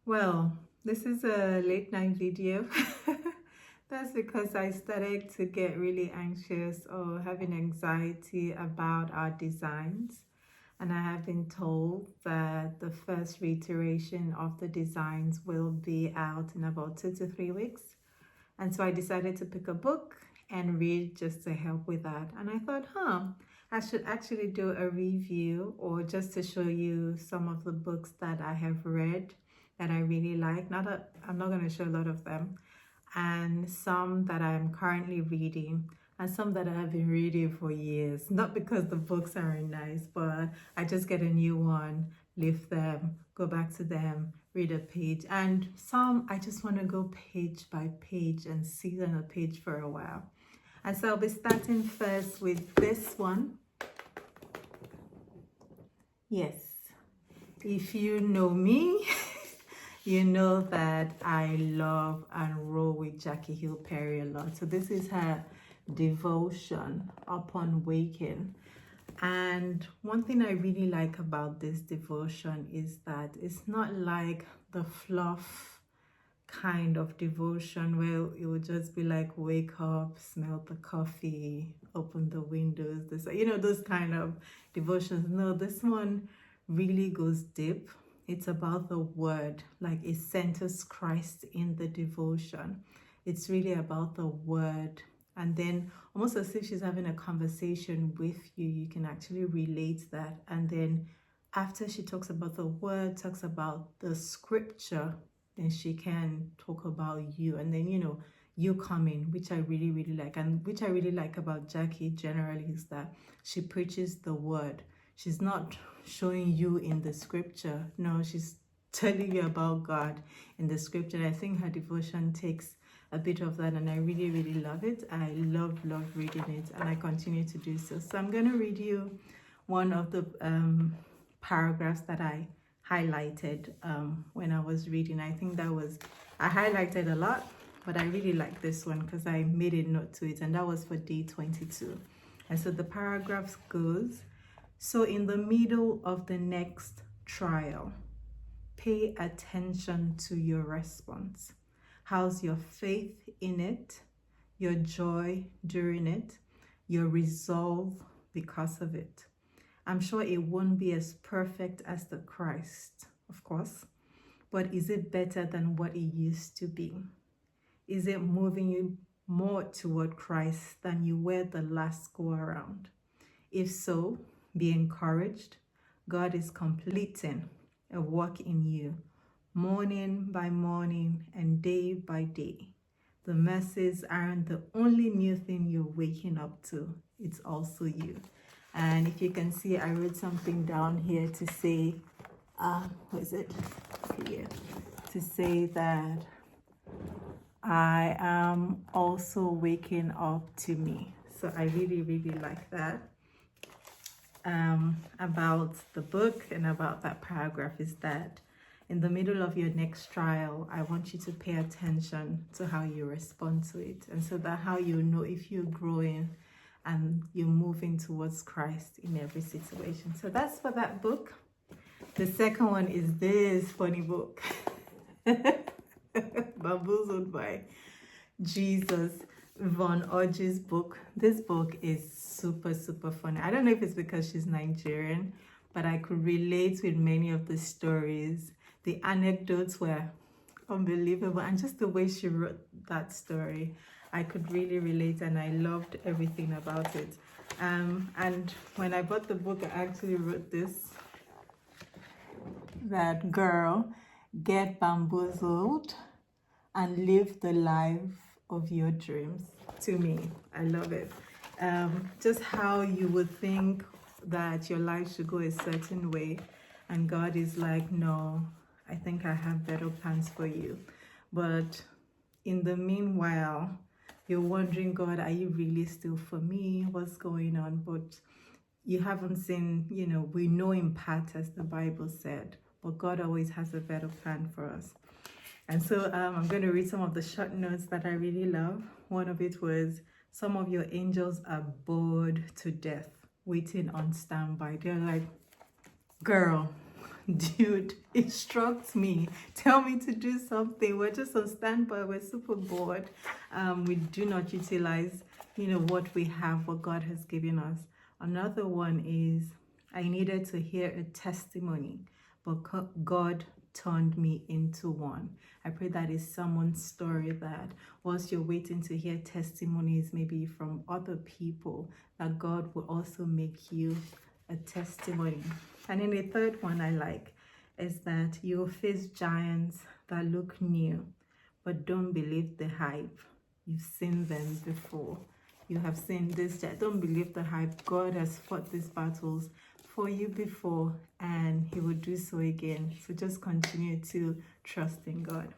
Well, this is a late night video. That's because I started to get really anxious or having anxiety about our designs. And I have been told that the first reiteration of the designs will be out in about 2 to 3 weeks. And so I decided to pick a book and read just to help with that. And I thought, I should actually do a review or just to show you some of the books that I have read that I really like. Not that I'm not going to show a lot of them, and some that I'm currently reading, and some that I have been reading for years. Not because the books aren't nice, but I just get a new one, leave them, go back to them, read a page. And some I just want to go page by page and sit on a page for a while. And so I'll be starting first with this one. Yes, if you know me, you know that I love and roll with Jackie Hill Perry a lot. So this is her devotion upon waking. And one thing I really like about this devotion is that it's not like the fluff kind of devotion where it would just be like wake up, smell the coffee, open the windows, this, those kind of devotions. No, this one really goes deep. It's about the word, like it centers Christ in the devotion. It's really about the word. And then almost as if she's having a conversation with you, you can actually relate that. And then after she talks about the word, talks about the scripture, then she can talk about you. And then, you come in, which I really, really like. And which I really like about Jackie generally is that she preaches the word. She's not showing you in the scripture. No, she's telling you about God in the scripture. And I think her devotion takes a bit of that, and I really, really love it. I love reading it, and I continue to do so. So I'm going to read you one of the paragraphs that I highlighted when I was reading. I think I highlighted a lot, but I really like this one because I made a note to it, and that was for day 22. And so the paragraph goes, so in the middle of the next trial, pay attention to your response. How's your faith in it, your joy during it, your resolve because of it? I'm sure it won't be as perfect as the Christ, of course, but is it better than what it used to be? Is it moving you more toward Christ than you were the last go around? If so, be encouraged. God is completing a work in you, morning by morning and day by day. The mercies aren't the only new thing you're waking up to, it's also you. And if you can see, I wrote something down here to say, what is it? Here. To say that I am also waking up to me. So I really, really like that. About the book and about that paragraph is that in the middle of your next trial, I want you to pay attention to how you respond to it. And so that how you know if you're growing and you're moving towards Christ in every situation. So that's for that book. The second one is this funny book, Bamboozled by Jesus, Von Orji's book. This book is super, super funny. I don't know if it's because she's Nigerian, but I could relate with many of the stories. The anecdotes were unbelievable, and just the way she wrote that story, I could really relate, and I loved everything about it. And when I bought the book, I actually wrote this, that girl, get bamboozled and live the life of your dreams. To me, I love it. Just how you would think that your life should go a certain way, and God is like, no, I think I have better plans for you. But in the meanwhile, you're wondering, God, are you really still for me? What's going on? But you haven't seen, we know in part, as the Bible said, but God always has a better plan for us. And so I'm going to read some of the short notes that I really love. One of it was, some of your angels are bored to death, waiting on standby. They're like, girl, dude, instruct me, tell me to do something. We're just on standby, we're super bored. We do not utilize, what we have, what God has given us. Another one is I needed to hear a testimony, but God turned me into one. I pray that is someone's story, that whilst you're waiting to hear testimonies, maybe from other people, that God will also make you a testimony. And then the third one I like is that you'll face giants that look new, but don't believe the hype. You've seen them before. You have seen this. Don't believe the hype. God has fought these battles for you before, and he will do so again. So just continue to trust in God.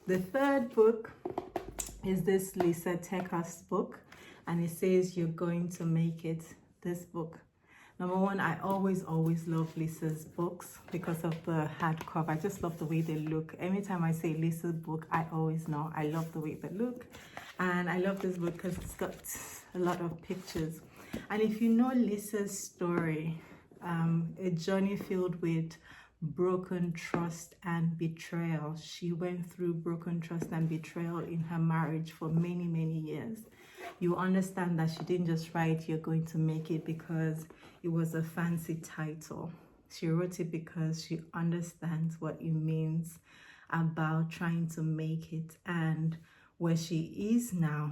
The third book is this Lisa Teka's book, and it says You're Going to Make It. This book, number one, I always love Lisa's books because of the hardcover. I just love the way they look. Anytime I say Lisa's book, I always know I love the way they look. And I love this book because it's got a lot of pictures. And if you know Lisa's story, a journey filled with broken trust and betrayal. She went through broken trust and betrayal in her marriage for many, many years. You understand that she didn't just write You're Going to Make It because it was a fancy title. She wrote it because she understands what it means about trying to make it, and where she is now,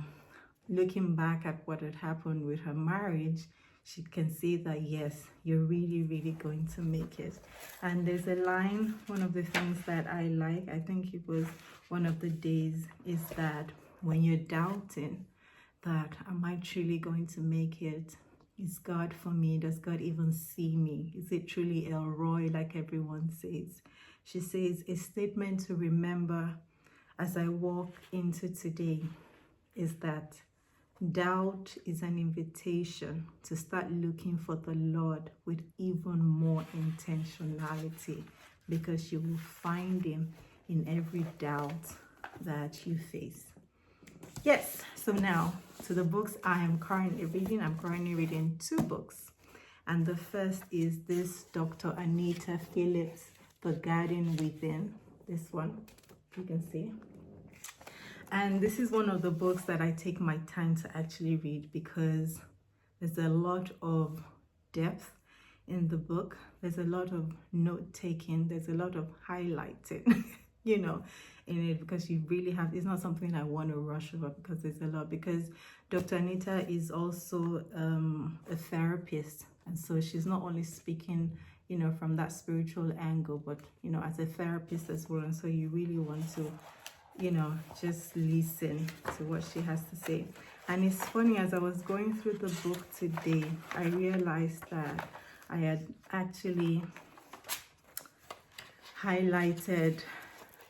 looking back at what had happened with her marriage, she can see that yes, you're really going to make it. And there's a line, one of the things that I like, I think it was one of the days, is that when you're doubting that am I truly going to make it? Is God for me? Does God even see me? Is it truly Elroy like everyone says? She says, a statement to remember as I walk into today is that doubt is an invitation to start looking for the Lord with even more intentionality, because you will find him in every doubt that you face. Yes, so now to the books I am currently reading. I'm currently reading 2 books. And the first is this Dr. Anita Phillips, The Garden Within. This one, you can see. And this is one of the books that I take my time to actually read because there's a lot of depth in the book. There's a lot of note-taking. There's a lot of highlighting, in it, because you really have, it's not something I want to rush over because there's a lot. Because Dr. Anita is also a therapist. And so she's not only speaking, from that spiritual angle, but, as a therapist as well. And so you really want to just listen to what she has to say. And it's funny, as I was going through the book today, I realized that I had actually highlighted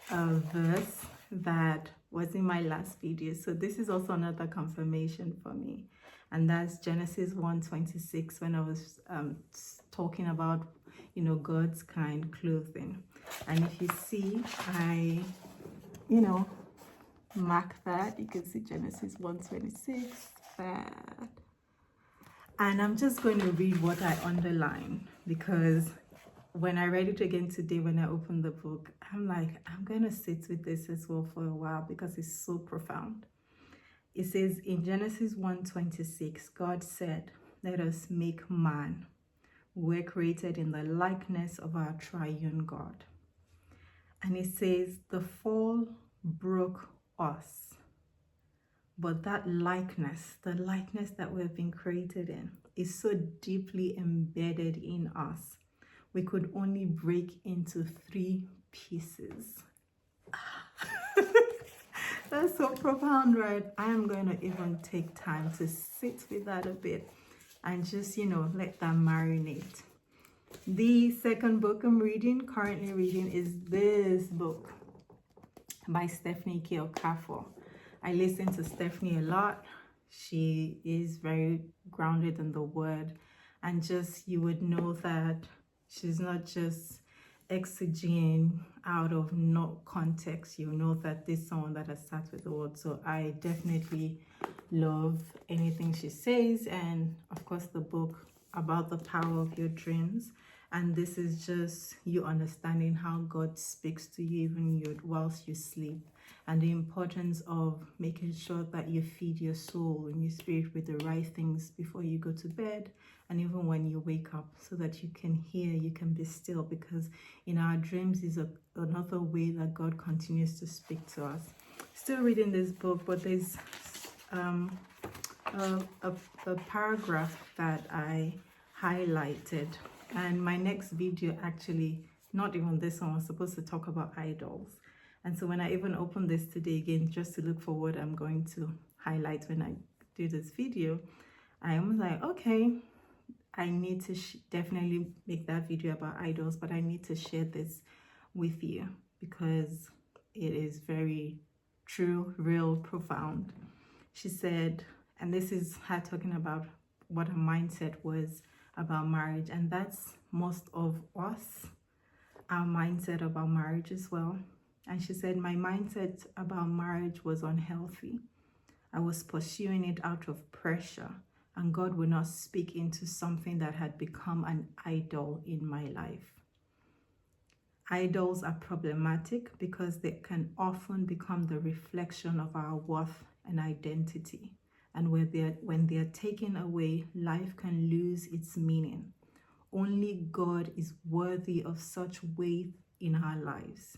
a verse that was in my last video. So this is also another confirmation for me. And that's Genesis 1:26, when I was talking about, God's kind clothing. And if you see, I mark that. You can see Genesis 1:26, that. And I'm just going to read what I underlined, because when I read it again today, when I opened the book, I'm like, I'm going to sit with this as well for a while because it's so profound. It says in Genesis 1:26, God said, let us make man. We're created in the likeness of our triune God. And it says the fall broke us. But that likeness, the likeness that we've been created in, is so deeply embedded in us. We could only break into 3 pieces. That's so profound, right? I am going to even take time to sit with that a bit and just, let that marinate. The second book I'm currently reading, is this book by Stephanie Okafor. I listen to Stephanie a lot. She is very grounded in the word, and just you would know that she's not just exegeting out of no context. You know that this is someone that has sat with the word. So I definitely love anything she says, and of course the book about the power of your dreams. And this is just you understanding how God speaks to you even whilst you sleep, and the importance of making sure that you feed your soul and your spirit with the right things before you go to bed and even when you wake up, so that you can hear, you can be still, because in our dreams is another way that God continues to speak to us. Still reading this book, but there's a paragraph that I highlighted, and my next video, actually not even this one, was supposed to talk about idols. And so when I even opened this today again, just to look for what I'm going to highlight when I do this video, I was like, okay, I need to definitely make that video about idols, but I need to share this with you because it is very true, real, profound. She said, and this is her talking about what her mindset was about marriage, and that's most of us, our mindset about marriage as well. And she said, my mindset about marriage was unhealthy. I was pursuing it out of pressure, and God would not speak into something that had become an idol in my life. Idols are problematic because they can often become the reflection of our worth and identity. And when they are taken away, life can lose its meaning. Only God is worthy of such weight in our lives.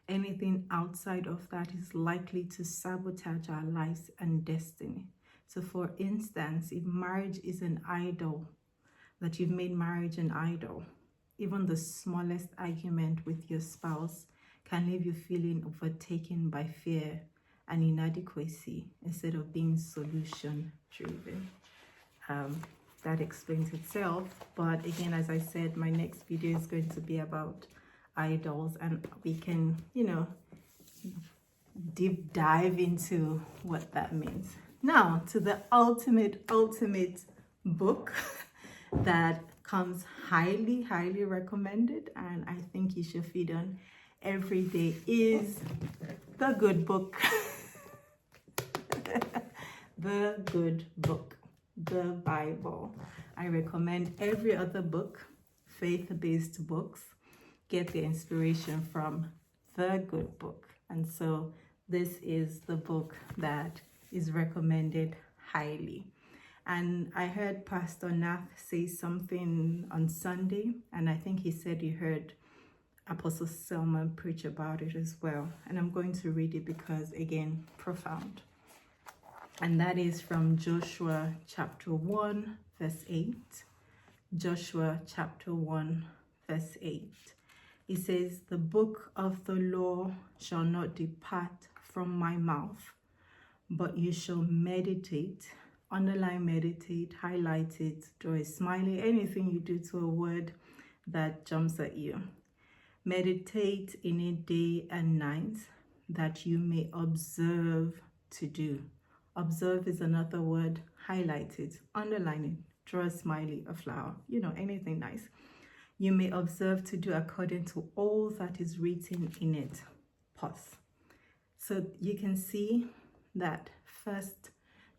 Anything outside of that is likely to sabotage our lives and destiny. So for instance, if marriage is an idol, that you've made marriage an idol, even the smallest argument with your spouse can leave you feeling overtaken by fear and inadequacy instead of being solution driven. That explains itself. But again, as I said, my next video is going to be about idols, and we can, deep dive into what that means. Now to the ultimate book that comes highly recommended, and I think you should feed on every day, is the good book. The good book, the Bible. I recommend every other book, faith-based books, get the inspiration from the good book. And so this is the book that is recommended highly. And I heard Pastor Nath say something on Sunday, and I think he said he heard Apostle Selman preach about it as well. And I'm going to read it because, again, profound. And that is from Joshua chapter 1, verse 8. Joshua chapter 1, verse 8. It says, the book of the law shall not depart from my mouth, but you shall meditate, underline meditate, highlight it, draw a smiley, anything you do to a word that jumps at you. Meditate in it day and night, that you may observe to do. Observe is another word. Highlight it, underline it, draw a smiley, a flower, anything nice. You may observe to do according to all that is written in it. Pause. So you can see that first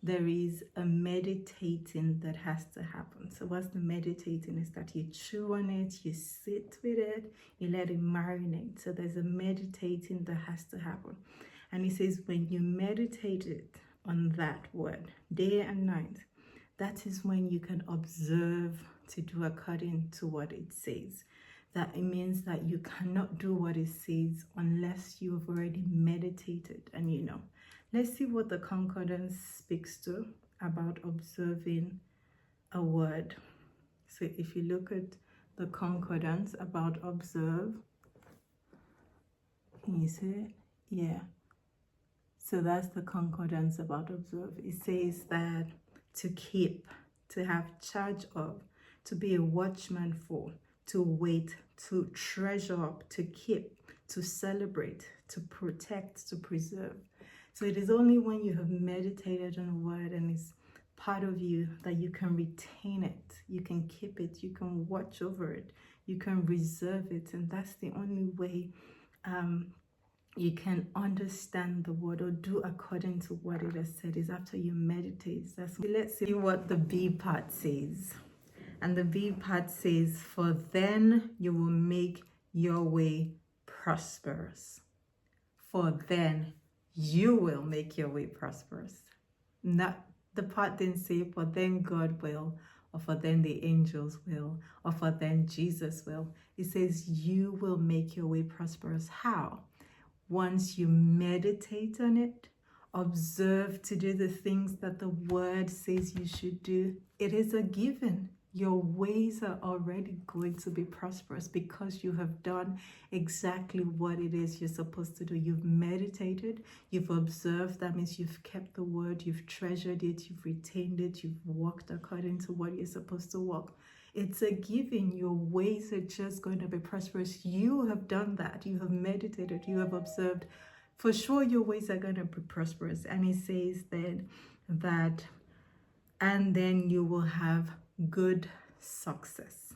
there is a meditating that has to happen. So what's the meditating? Is that you chew on it, you sit with it, you let it marinate. So there's a meditating that has to happen. And he says, when you meditate it on that word day and night, that is when you can observe to do according to what it says. That it means that you cannot do what it says unless you have already meditated. And let's see what the concordance speaks to about observing a word. So if you look at the concordance about observe, can you see it? Yeah. So that's the concordance about observe. It says that to keep, to have charge of, to be a watchman for, to wait, to treasure up, to keep, to celebrate, to protect, to preserve. So it is only when you have meditated on a word and it's part of you that you can retain it, you can keep it, you can watch over it, you can reserve it. And that's the only way you can understand the word or do according to what it has said, is after you meditate. Let's see what the B part says. And the B part says, for then you will make your way prosperous. For then you will make your way prosperous. Not the part didn't say, for then God will, or for then the angels will, or for then Jesus will. It says you will make your way prosperous. How? Once you meditate on it, observe to do the things that the word says you should do, it is a given. Your ways are already going to be prosperous because you have done exactly what it is you're supposed to do. You've meditated, you've observed, that means you've kept the word, you've treasured it, you've retained it, you've walked according to what you're supposed to walk. It's a given. Your ways are just going to be prosperous. You have done that. You have meditated. You have observed. For sure, your ways are going to be prosperous. And it says then that, and then you will have good success.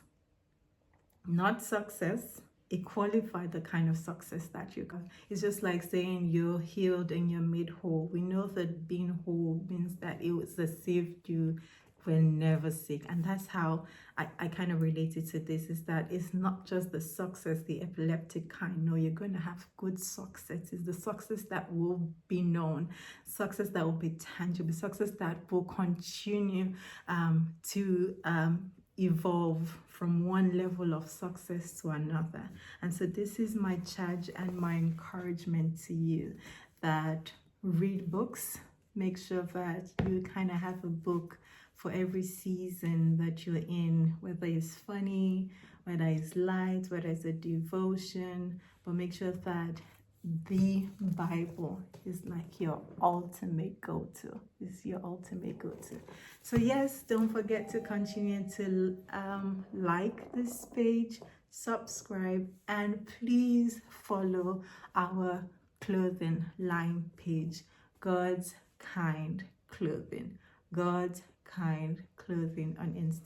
Not success. It qualifies the kind of success that you got. It's just like saying you're healed and you're made whole. We know that being whole means that it was as if you were never sick. And that's how I kind of related to this, is that it's not just the success, the epileptic kind. No, you're going to have good success. It's the success that will be known, success that will be tangible, success that will continue to evolve from one level of success to another. And so this is my charge and my encouragement to you, that read books. Make sure that you kind of have a book for every season that you're in, whether it's funny, whether it's light, whether it's a devotion, but make sure that the Bible is like your ultimate go-to. It's your ultimate go-to. So yes, don't forget to continue to like this page, subscribe, and please follow our clothing line page, God's Kind Clothing. God's Kind Clothing on Instagram.